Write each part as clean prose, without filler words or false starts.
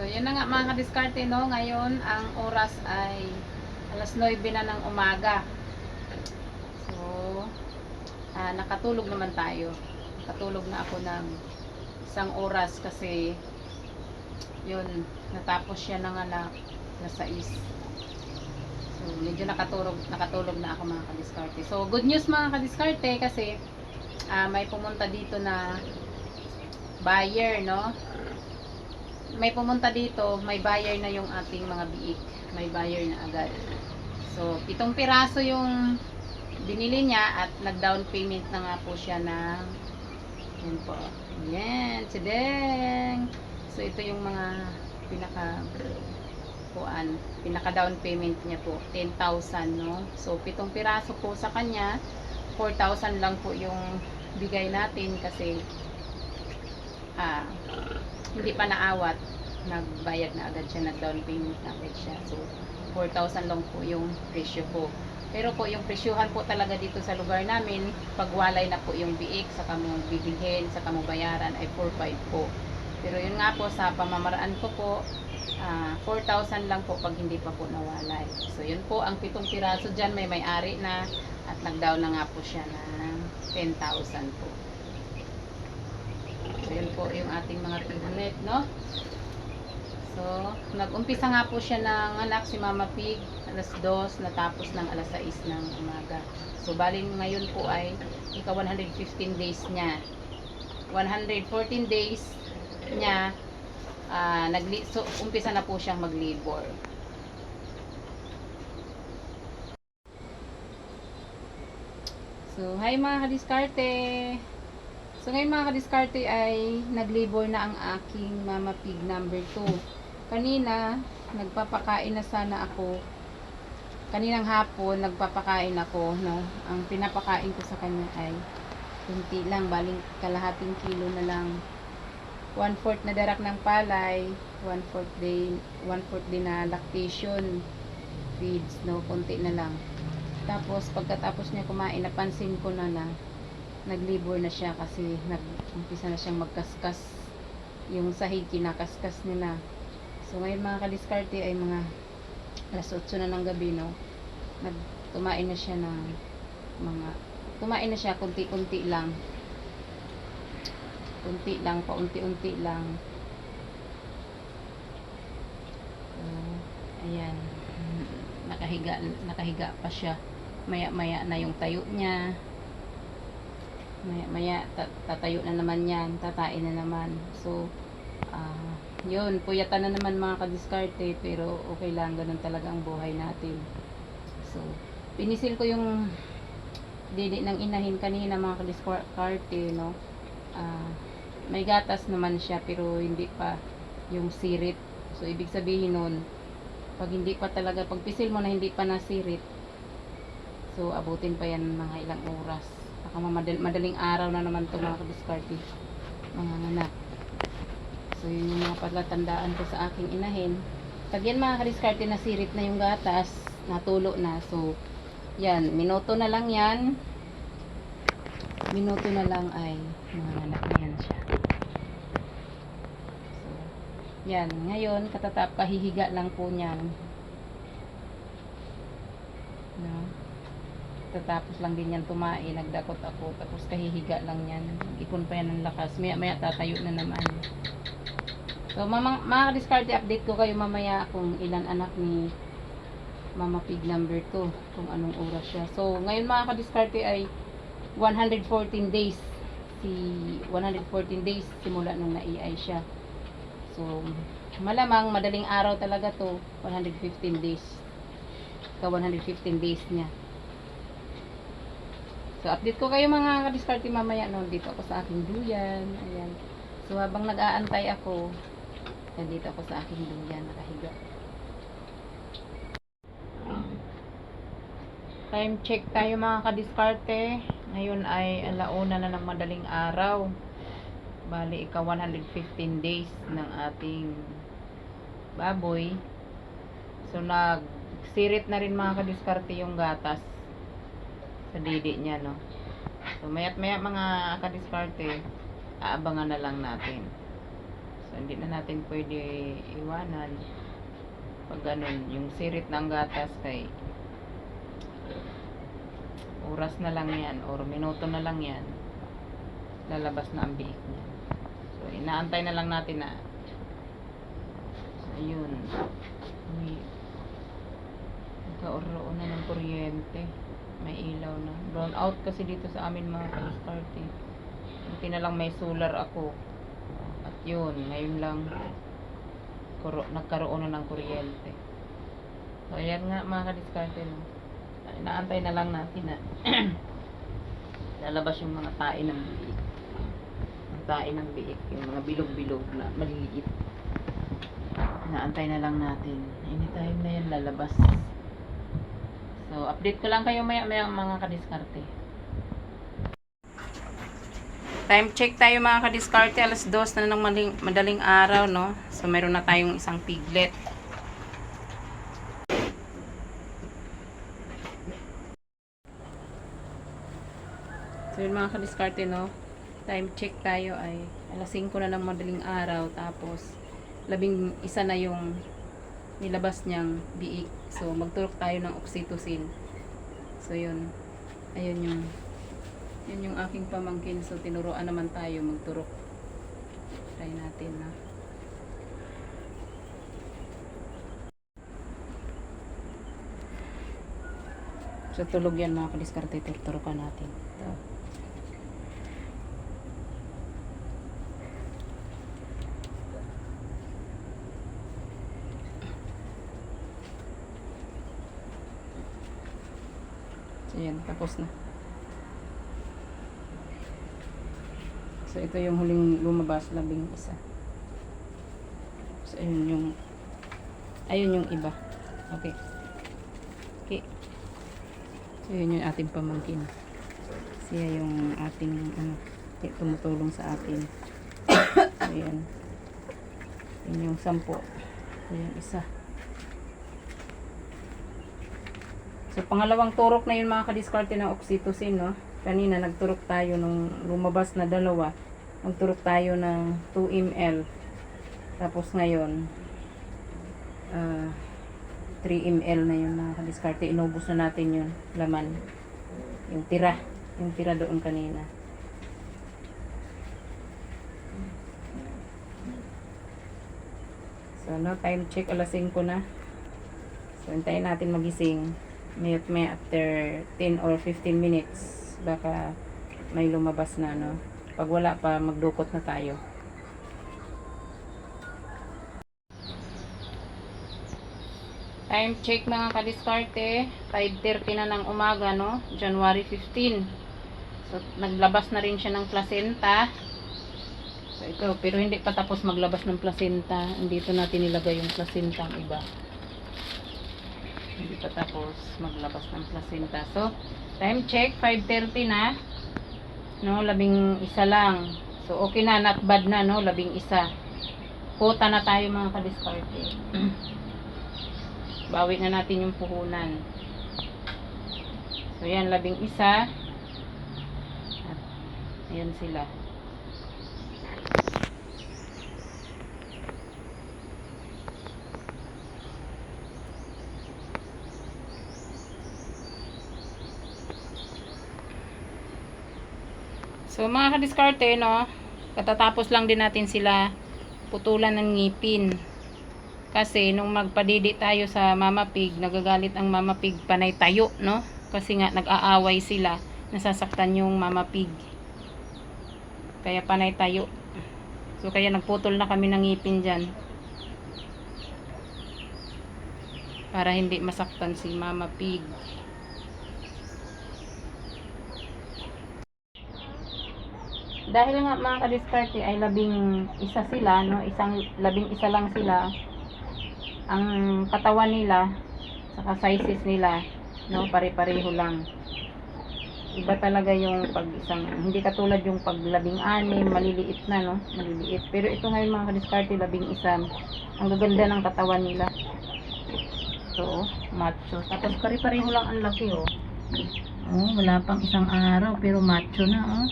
yun na nga mga kadiskarte, no? Ngayon, ang oras ay alas 9 na ng umaga. So, nakatulog naman tayo. Nakatulog na ako ng isang oras kasi yun, natapos siya ng alas 6. So, medyo nakatulog na ako mga kadiskarte. So, good news mga kadiskarte kasi may pumunta dito na buyer, no? May pumunta dito, may buyer na yung ating mga biik. May buyer na agad. So, 7 piraso yung binili niya at nag-down payment na nga po siya ng yan po. Yan, sideng. So, ito yung mga pinaka down payment niya po, 10,000, no? So, 7 piraso po sa kanya, 4,000 lang po yung bigay natin kasi hindi pa naawat, nagbayad na agad siya, nag-down payment na agad siya. So, 4,000 lang po yung presyo po. Pero po, yung presyuhan po talaga dito sa lugar namin, pagwalay na po yung biik, saka mo bibilhin, saka mo bayaran, ay 4,500 po. Pero yun nga po, sa pamamaraan ko po, 4,000 lang po pag hindi pa po nawalay. So, yun po, ang 7 piraso dyan, may may-ari na, at nag-down na nga po siya ng 10,000 po. So, yun po yung ating mga piglet, no? So, nag-umpisa nga po siya ng anak si Mama Pig, alas 2, natapos ng alas 6 ng umaga. So, bali ngayon po ay ika 115 days niya. 114 days niya, so, umpisa na po siyang mag-labor. So, hi mga kadiskarte! So, ngayon mga kadiskarte ay nag-labor na ang aking Mama Pig number 2. Kanina, nagpapakain na sana ako. Kaninang hapon, nagpapakain ako, no? Ang pinapakain ko sa kanya ay kunti lang, baling kalahating kilo na lang. 1/4 na darak ng palay, 1/4 din na lactation feeds, no? Kunti na lang. Tapos, pagkatapos niya kumain, napansin ko na naglibor na siya kasi nag-umpisa na siyang magkaskas. Yung sahig, kinakaskas niya na. So, ngayon mga kadiskarte ay mga alas 8 na ng gabi, no? Kumain na siya ng kumain na siya, kunti-kunti lang. Kunti lang, paunti-unti lang. So, ayan. Nakahiga pa siya. Maya-maya na yung tayo niya. Maya tatayo na naman yan, tatain na naman. So, yun, puyatan na naman mga kadiskarte, pero okay lang, ganun talaga ang buhay natin. So, pinisil ko yung didi ng inahin kanina mga kadiskarte, no? May gatas naman siya, pero hindi pa yung sirit. So, ibig sabihin nun, pag hindi pa talaga, pag pisil mo na hindi pa nasirit, so, abutin pa yan mga ilang oras. Baka madaling araw na naman ito mga kadiskarte, mga anak. So, yun yung mga paglatandaan ko sa aking inahin. Pag yan mga kadiskarte, nasirit na yung gatas, natulo na. So, yan, minuto na lang yan. Minuto na lang ay mga anak na yan siya. So, yan, ngayon, kahihiga lang po niyan. No? Tatapos lang din yan tumain, nagdakot ako, tapos kahihiga lang yan, ipon pa yan ng lakas, maya tatayo na naman. So mga diskarte, update ko kayo mamaya kung ilan anak ni Mama Pig number 2, kung anong oras siya. So ngayon mga kadiskarte ay 114 days, 114 days simula nung naiay siya. So malamang madaling araw talaga to, 115 days, 115 days niya. So, update ko kayo mga kadiskarte mamaya, no? Dito ako sa aking duyan. Ayan. So, habang nag-aantay ako, nandito ako sa aking duyan, nakahiga. Time check tayo mga kadiskarte. Ngayon ay alauna na ng madaling araw. Bali, ika 115 days ng ating baboy. So, nagsirit na rin mga kadiskarte yung gatas sa didi niya, no? So, maya't maya mga kadiskarte, aabangan na lang natin. So, So, hindi na natin pwede iwanan. Pag ganun, yung sirit ng gatas kay oras na lang yan or minuto na lang yan, lalabas na ang biik niya. So, inaantay na lang natin na ayun. Uy, nagkaroon na ng kuryente. May ilaw na. Brown out kasi dito sa amin mga ka-diskarte. Buti na lang may solar ako. At yun, ngayon lang nagkaroon na ng kuryente. So, ayan nga mga ka-diskarte. No? Inaantay na lang natin na lalabas yung mga tae ng biik. Ang tae ng biik. Yung mga bilog-bilog na maliliit. Inaantay na lang natin. Anytime na yan lalabas. So, update ko lang kayo maya-maya mga kadiskarte. Time check tayo mga kadiskarte. Alas 2 na ng madaling araw, no? So, meron na tayong isang piglet. So, yun mga kadiskarte, no? Time check tayo ay alas 5 na ng madaling araw. Tapos, 11 na yung nilabas niyang biik. So, magturok tayo ng oxytocin. So, yun. Ayun yung aking pamangkin. So, tinuruan naman tayo magturok. Try natin na. So, tulog yan mga kadiskarte. Turukan natin. Ito. Ayan, tapos na. So, ito yung huling lumabas, 11. So, ayun yung iba. Okay. Okay. So, yun yung ating pamangkin. Siya yung ating, tumutulong sa atin. So, ayan. Yun yung 10. So, yung isa. So, pangalawang turok na yun mga kadiskarte ng oxytocin, no? Kanina, nagturok tayo nung lumabas na 2. Nagturok tayo ng 2 ml. Tapos ngayon, 3 ml na yun mga kadiskarte. Inubos na natin yun, laman. Yung tira doon kanina. So, no, time check, alas 5 na. So, hintayin natin magising. May after 10 or 15 minutes baka may lumabas na, no? Pag wala pa, magdukot na tayo. Time check mga kadiskarte, 5:30 na ng umaga, no? January 15. So, naglabas na rin siya ng placenta. So, ito, pero hindi pa tapos maglabas ng placenta. Dito natin nilagay yung placenta ang iba. Hindi pa tapos maglabas ng placenta. So, time check, 5:30 na. No, 11 lang. So, okay na, not bad na, no, 11. Puta na tayo mga kadiskarte. Bawi na natin yung puhunan. So, yan, 11. At, ayan sila. So, mga kadiskarte, no, katatapos lang din natin sila putulan ng ngipin. Kasi, nung magpadidi tayo sa Mama Pig, nagagalit ang Mama Pig, panay tayo, no? Kasi nga, nag-aaway sila, nasasaktan yung Mama Pig. Kaya panay tayo. So, kaya nagputol na kami ng ngipin dyan. Para hindi masaktan si Mama Pig. Dahil nga mga kadiskarte ay 11 sila, no? 11 lang sila. Ang katawan nila, saka sizes nila, no? Pare-pareho lang. Iba talaga yung pag hindi katulad yung pag 16, maliliit na, no? Maliliit. Pero ito ngayon mga kadiskarte, 11. Ang gaganda ng katawan nila. Ito, macho. Tapos pare-pareho lang ang laki, oh. Oh, wala pang isang araw, pero macho na, oh.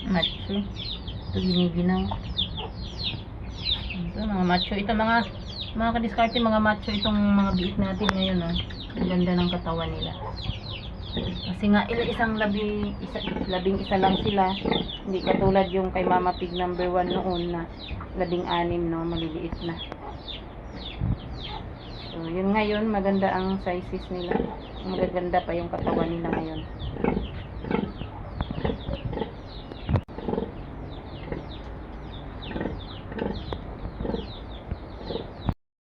Macho. Ito giniginaw. Ito mga macho. Ito mga kadiskarte, mga macho itong mga biik natin ngayon, oh. Ang ganda ng katawan nila. Kasi nga labing isa lang sila. Hindi katulad yung kay Mama Pig number 1 noon na 16, no, maliliit na. So, yun ngayon, maganda ang sizes nila. Magaganda pa yung katawan nila ngayon.